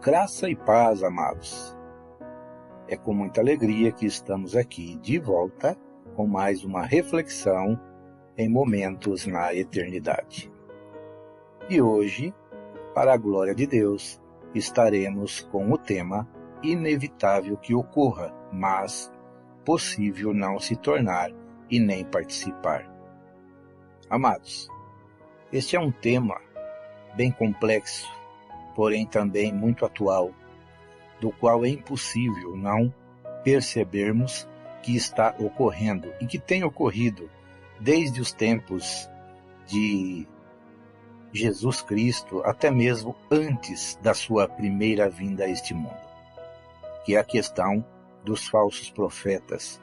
Graça e paz, amados. É com muita alegria que estamos aqui de volta com mais uma reflexão em momentos na eternidade. E hoje, para a glória de Deus, estaremos com o tema inevitável que ocorra, mas possível não se tornar e nem participar. Amados, este é um tema bem complexo, porém também muito atual, do qual é impossível não percebermos que está ocorrendo e que tem ocorrido desde os tempos de Jesus Cristo, até mesmo antes da sua primeira vinda a este mundo, que é a questão dos falsos profetas,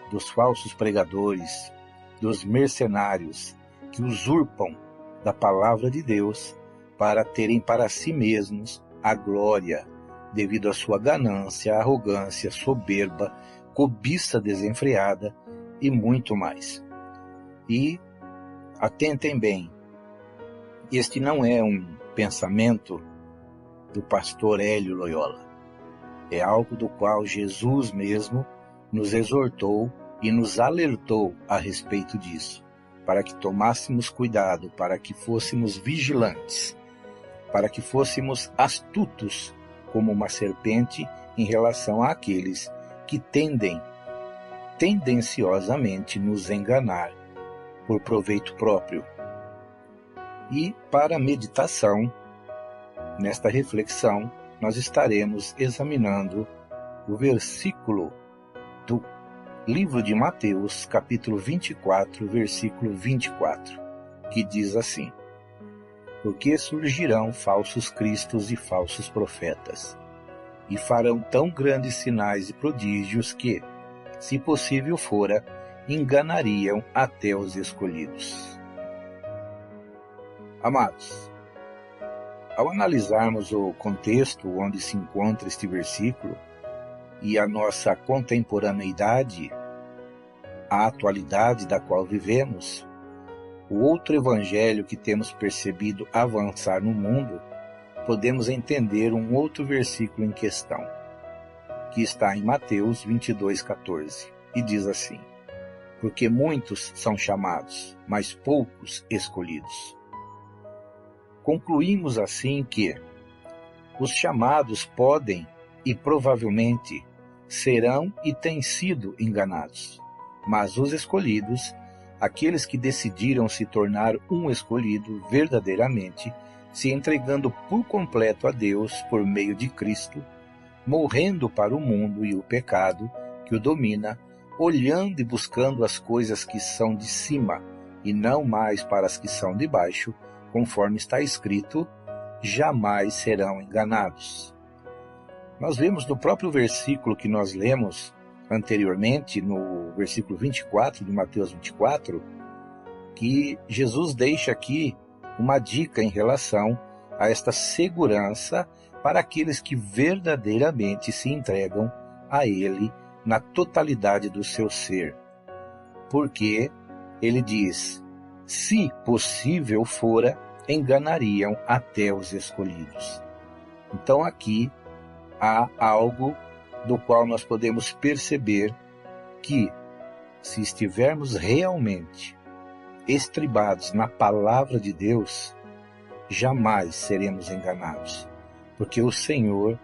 dos falsos pregadores, dos mercenários que usurpam da palavra de Deus para terem para si mesmos a glória, devido à sua ganância, arrogância, soberba, cobiça desenfreada e muito mais. E atentem bem, este não é um pensamento do pastor Hélio Loyola, é algo do qual Jesus mesmo nos exortou e nos alertou a respeito disso, para que tomássemos cuidado, para que fôssemos vigilantes, para que fôssemos astutos como uma serpente em relação àqueles que tendem tendenciosamente nos enganar por proveito próprio. E para a meditação, nesta reflexão, nós estaremos examinando o versículo do livro de Mateus, capítulo 24, versículo 24, que diz assim: porque surgirão falsos cristos e falsos profetas, e farão tão grandes sinais e prodígios que, se possível fora, enganariam até os escolhidos. Amados, ao analisarmos o contexto onde se encontra este versículo e a nossa contemporaneidade, a atualidade da qual vivemos, o outro evangelho que temos percebido avançar no mundo, podemos entender um outro versículo em questão, que está em Mateus 22:14, e diz assim: porque muitos são chamados, mas poucos escolhidos. Concluímos assim que os chamados podem e provavelmente serão e têm sido enganados, mas os escolhidos, aqueles que decidiram se tornar um escolhido verdadeiramente, se entregando por completo a Deus por meio de Cristo, morrendo para o mundo e o pecado que o domina, olhando e buscando as coisas que são de cima e não mais para as que são de baixo, conforme está escrito, jamais serão enganados. Nós vemos no próprio versículo que nós lemos anteriormente, no versículo 24 de Mateus 24, que Jesus deixa aqui uma dica em relação a esta segurança para aqueles que verdadeiramente se entregam a Ele na totalidade do seu ser. Porque ele diz: se possível fora, enganariam até os escolhidos. Então aqui há algo do qual nós podemos perceber que, se estivermos realmente estribados na palavra de Deus, jamais seremos enganados, porque o Senhor,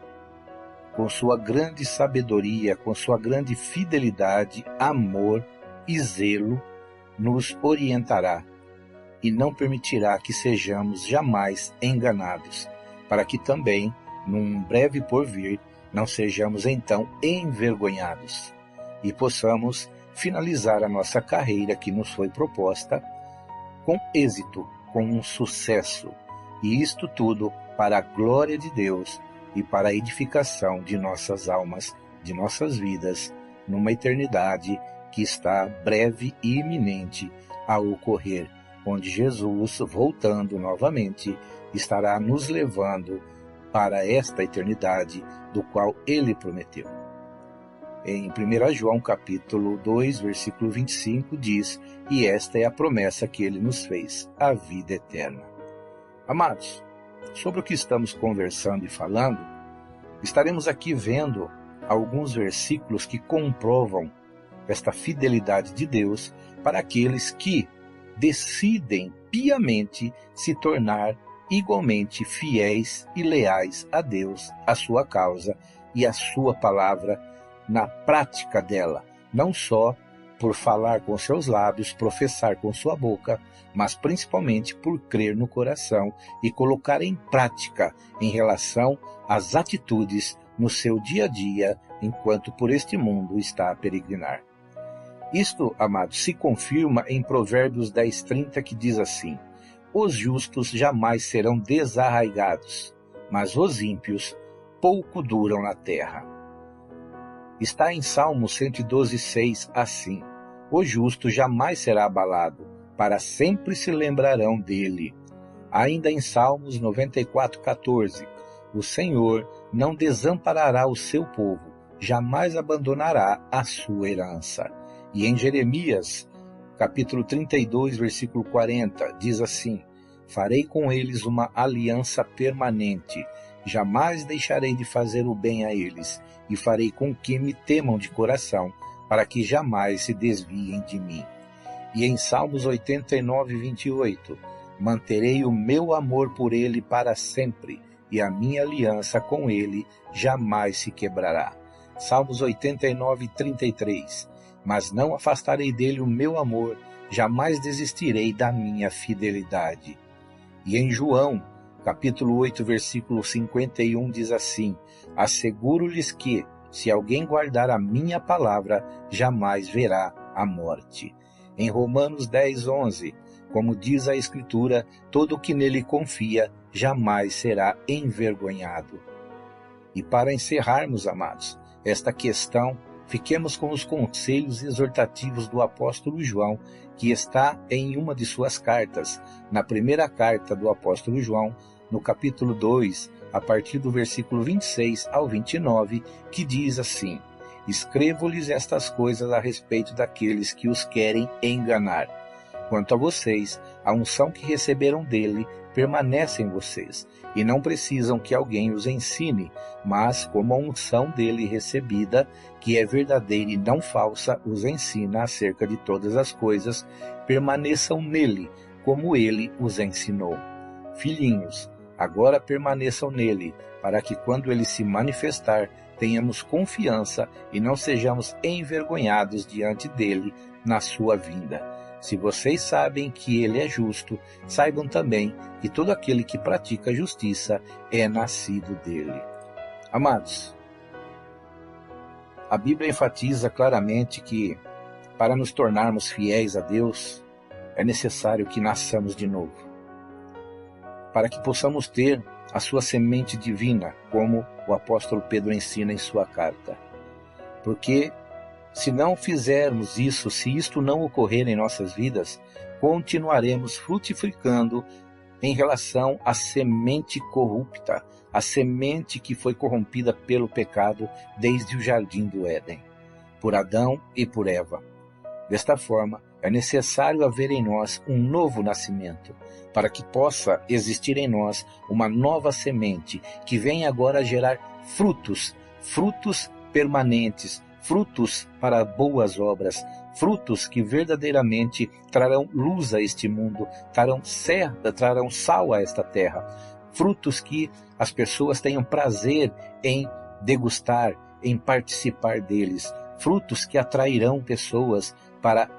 com sua grande sabedoria, com sua grande fidelidade, amor e zelo, nos orientará e não permitirá que sejamos jamais enganados, para que também, num breve porvir, não sejamos então envergonhados e possamos finalizar a nossa carreira que nos foi proposta com êxito, com um sucesso, e isto tudo para a glória de Deus e para a edificação de nossas almas, de nossas vidas, numa eternidade que está breve e iminente a ocorrer, onde Jesus, voltando novamente, estará nos levando para esta eternidade do qual ele prometeu. Em 1 João capítulo 2, versículo 25, diz: e esta é a promessa que ele nos fez, a vida eterna. Amados, sobre o que estamos conversando e falando, Estaremos aqui vendo alguns versículos que comprovam esta fidelidade de Deus para aqueles que decidem piamente se tornar igualmente fiéis e leais a Deus, a sua causa e a sua palavra na prática dela, não só por falar com seus lábios, professar com sua boca, mas principalmente por crer no coração e colocar em prática em relação às atitudes no seu dia a dia, enquanto por este mundo está a peregrinar. Isto, amados, se confirma em Provérbios 10:30, que diz assim: os justos jamais serão desarraigados, mas os ímpios pouco duram na terra. Está em Salmo 112:6 assim: o justo jamais será abalado, para sempre se lembrarão dele. Ainda em Salmos 94:14, o Senhor não desamparará o seu povo, jamais abandonará a sua herança. E em Jeremias, capítulo 32, versículo 40, diz assim: farei com eles uma aliança permanente, jamais deixarei de fazer o bem a eles, e farei com que me temam de coração, para que jamais se desviem de mim. E em Salmos 89:28, manterei o meu amor por ele para sempre, e a minha aliança com ele jamais se quebrará. Salmos 89:33, mas não afastarei dele o meu amor, jamais desistirei da minha fidelidade. E em João, capítulo 8, versículo 51, diz assim: asseguro-lhes que, se alguém guardar a minha palavra, jamais verá a morte. Em Romanos 10:11, como diz a Escritura, todo o que nele confia jamais será envergonhado. E para encerrarmos, amados, esta questão, fiquemos com os conselhos exortativos do apóstolo João, que está em uma de suas cartas, na primeira carta do apóstolo João, no capítulo 2, a partir do versículo 26 ao 29, que diz assim: escrevo-lhes estas coisas a respeito daqueles que os querem enganar. Quanto a vocês, a unção que receberam dele permanece em vocês, e não precisam que alguém os ensine, mas como a unção dele recebida, que é verdadeira e não falsa, os ensina acerca de todas as coisas, permaneçam nele, como ele os ensinou. Filhinhos, agora permaneçam nele, para que quando ele se manifestar, tenhamos confiança e não sejamos envergonhados diante dele na sua vinda. Se vocês sabem que ele é justo, saibam também que todo aquele que pratica justiça é nascido dele. Amados, a Bíblia enfatiza claramente que, para nos tornarmos fiéis a Deus, é necessário que nasçamos de novo, para que possamos ter a sua semente divina, como o apóstolo Pedro ensina em sua carta. Porque se não fizermos isso, se isto não ocorrer em nossas vidas, continuaremos frutificando em relação à semente corrupta, a semente que foi corrompida pelo pecado desde o jardim do Éden, por Adão e por Eva. Desta forma, é necessário haver em nós um novo nascimento, para que possa existir em nós uma nova semente que venha agora gerar frutos permanentes, frutos para boas obras, frutos que verdadeiramente trarão luz a este mundo, trarão sal a esta terra, frutos que as pessoas tenham prazer em degustar, em participar deles, frutos que atrairão pessoas para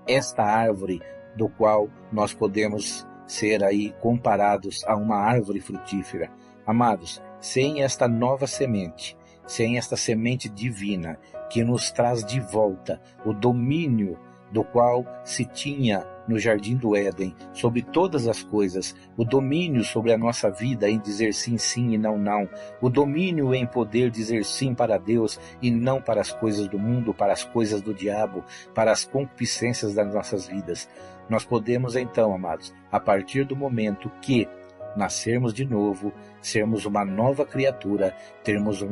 esta árvore, do qual nós podemos ser aí comparados a uma árvore frutífera. Amados, sem esta nova semente, sem esta semente divina que nos traz de volta o domínio do qual se tinha no jardim do Éden, sobre todas as coisas, o domínio sobre a nossa vida em dizer sim, sim e não, não, o domínio em poder dizer sim para Deus e não para as coisas do mundo, para as coisas do diabo, para as concupiscências das nossas vidas. Nós podemos então, amados, a partir do momento que nascermos de novo, sermos uma nova criatura, termos um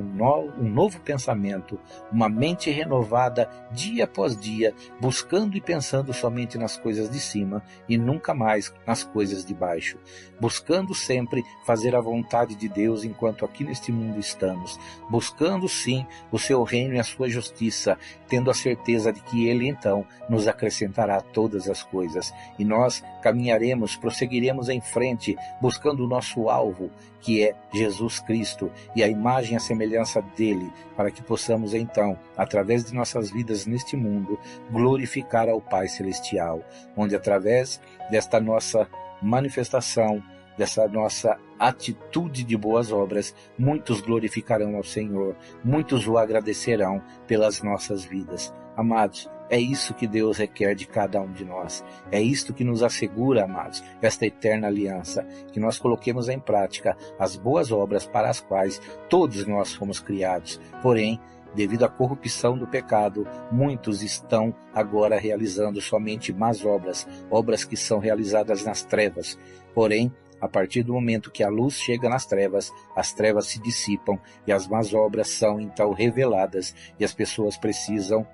novo pensamento, uma mente renovada dia após dia, buscando e pensando somente nas coisas de cima e nunca mais nas coisas de baixo, buscando sempre fazer a vontade de Deus enquanto aqui neste mundo estamos, buscando sim o seu reino e a sua justiça, tendo a certeza de que Ele então nos acrescentará todas as coisas, e nós caminharemos, prosseguiremos em frente, buscando o nosso alvo, que é Jesus Cristo, e a imagem e a semelhança dele, para que possamos então, através de nossas vidas neste mundo, glorificar ao Pai Celestial, onde através desta nossa manifestação, dessa nossa atitude de boas obras, muitos glorificarão ao Senhor, muitos o agradecerão pelas nossas vidas. Amados, é isso que Deus requer de cada um de nós. É isto que nos assegura, amados, esta eterna aliança, que nós coloquemos em prática as boas obras para as quais todos nós fomos criados. Porém, devido à corrupção do pecado, muitos estão agora realizando somente más obras, obras que são realizadas nas trevas. Porém, a partir do momento que a luz chega nas trevas, as trevas se dissipam e as más obras são então reveladas, e as pessoas precisam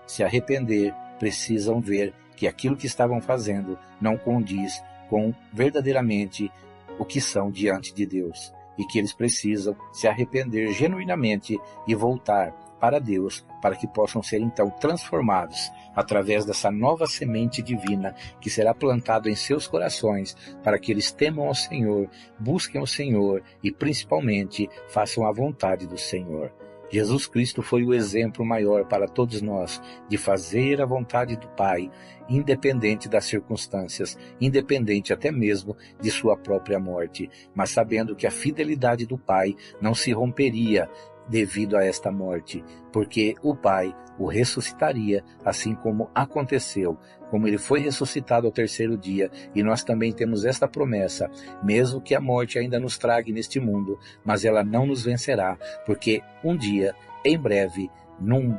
se arrepender, precisam ver que aquilo que estavam fazendo não condiz com verdadeiramente o que são diante de Deus, e que eles precisam se arrepender genuinamente e voltar para Deus, para que possam ser então transformados através dessa nova semente divina que será plantada em seus corações, para que eles temam ao Senhor, busquem o Senhor e principalmente façam a vontade do Senhor. Jesus Cristo foi o exemplo maior para todos nós de fazer a vontade do Pai, independente das circunstâncias, independente até mesmo de sua própria morte, mas sabendo que a fidelidade do Pai não se romperia devido a esta morte, porque o Pai o ressuscitaria, assim como aconteceu, como ele foi ressuscitado ao terceiro dia, e nós também temos esta promessa, mesmo que a morte ainda nos trague neste mundo, mas ela não nos vencerá, porque um dia, em breve, num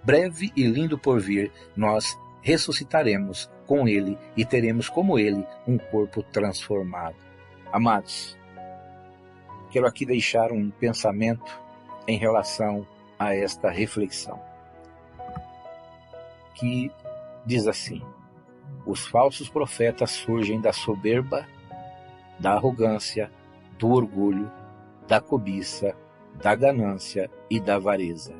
breve e lindo porvir, nós ressuscitaremos com ele e teremos como ele um corpo transformado. Amados, quero aqui deixar um pensamento em relação a esta reflexão, que diz assim: os falsos profetas surgem da soberba, da arrogância, do orgulho, da cobiça, da ganância e da avareza.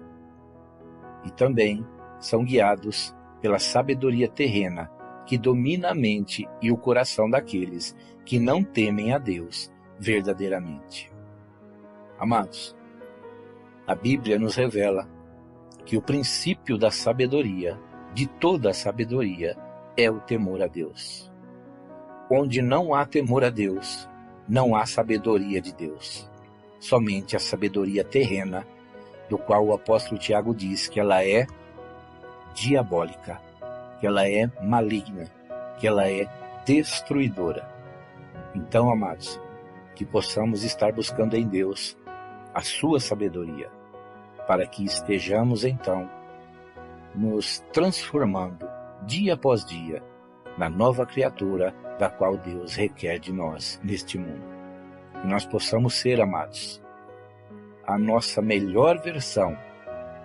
E também são guiados pela sabedoria terrena, que domina a mente e o coração daqueles que não temem a Deus verdadeiramente. Amados, a Bíblia nos revela que o princípio da sabedoria, de toda a sabedoria, é o temor a Deus. Onde não há temor a Deus, não há sabedoria de Deus. Somente a sabedoria terrena, do qual o apóstolo Tiago diz que ela é diabólica, que ela é maligna, que ela é destruidora. Então, amados, que possamos estar buscando em Deus a sua sabedoria, para que estejamos então nos transformando dia após dia na nova criatura da qual Deus requer de nós neste mundo. Que nós possamos ser, amados, a nossa melhor versão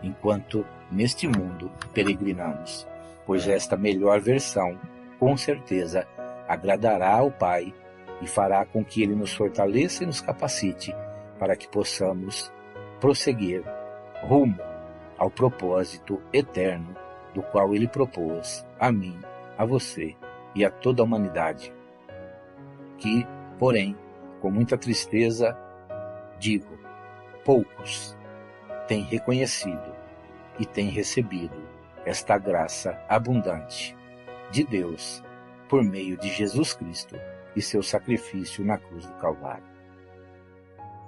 enquanto neste mundo peregrinamos, pois esta melhor versão, com certeza, agradará ao Pai e fará com que Ele nos fortaleça e nos capacite para que possamos prosseguir rumo ao propósito eterno do qual Ele propôs a mim, a você e a toda a humanidade. Que, porém, com muita tristeza, digo, poucos têm reconhecido e têm recebido esta graça abundante de Deus por meio de Jesus Cristo e seu sacrifício na cruz do Calvário.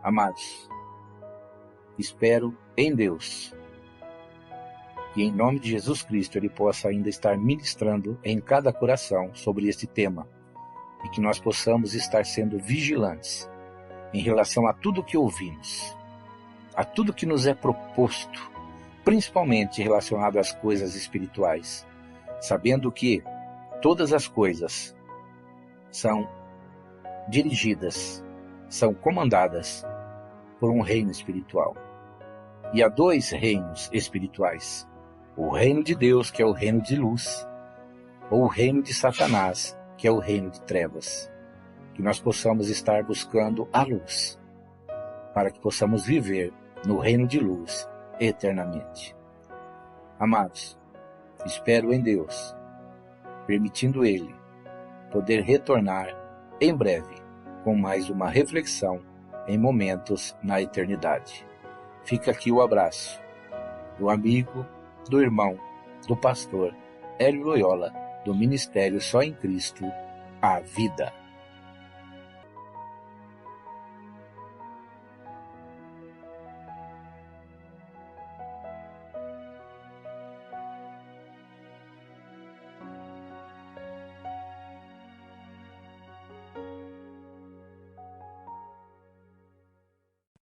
Amados, espero em Deus que em nome de Jesus Cristo Ele possa ainda estar ministrando em cada coração sobre este tema e que nós possamos estar sendo vigilantes em relação a tudo que ouvimos, a tudo que nos é proposto, principalmente relacionado às coisas espirituais, sabendo que todas as coisas são dirigidas, são comandadas por um reino espiritual. E há dois reinos espirituais: o reino de Deus, que é o reino de luz, ou o reino de Satanás, que é o reino de trevas. Que nós possamos estar buscando a luz, para que possamos viver no reino de luz eternamente. Amados, espero em Deus, permitindo Ele, poder retornar em breve com mais uma reflexão em momentos na eternidade. Fica aqui o abraço do amigo, do irmão, do pastor Hélio Loyola, do Ministério Só em Cristo, a Vida.